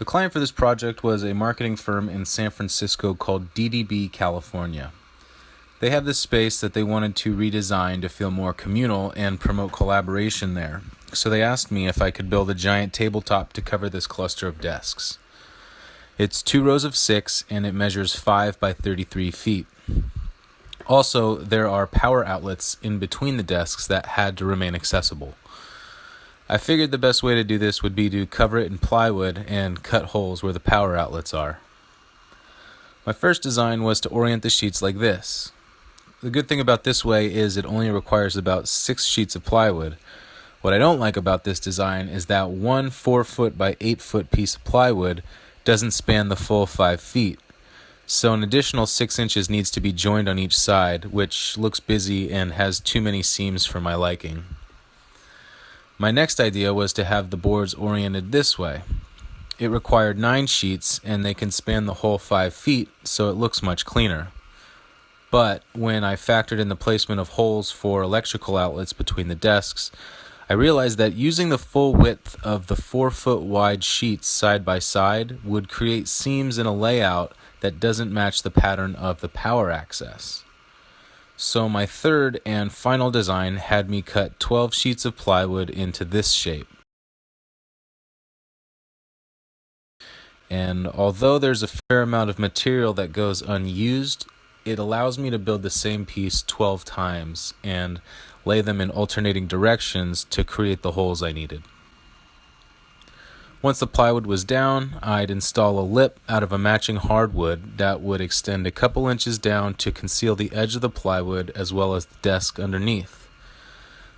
The client for this project was a marketing firm in San Francisco called DDB California. They had this space that they wanted to redesign to feel more communal and promote collaboration there. So they asked me if I could build a giant tabletop to cover this cluster of desks. It's 2 rows of 6 and it measures 5 by 33 feet. Also, there are power outlets in between the desks that had to remain accessible. I figured the best way to do this would be to cover it in plywood and cut holes where the power outlets are. My first design was to orient the sheets like this. The good thing about this way is it only requires about 6 sheets of plywood. What I don't like about this design is that one 4-foot by 8-foot piece of plywood doesn't span the full 5 feet. So an additional 6 inches needs to be joined on each side, which looks busy and has too many seams for my liking. My next idea was to have the boards oriented this way. It required 9 sheets and they can span the whole 5 feet, so it looks much cleaner. But when I factored in the placement of holes for electrical outlets between the desks, I realized that using the full width of the 4-foot wide sheets side by side would create seams in a layout that doesn't match the pattern of the power access. So my third and final design had me cut 12 sheets of plywood into this shape. And although there's a fair amount of material that goes unused, it allows me to build the same piece 12 times and lay them in alternating directions to create the holes I needed. Once the plywood was down, I'd install a lip out of a matching hardwood that would extend a couple inches down to conceal the edge of the plywood as well as the desk underneath.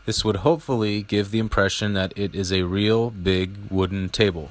This would hopefully give the impression that it is a real big wooden table.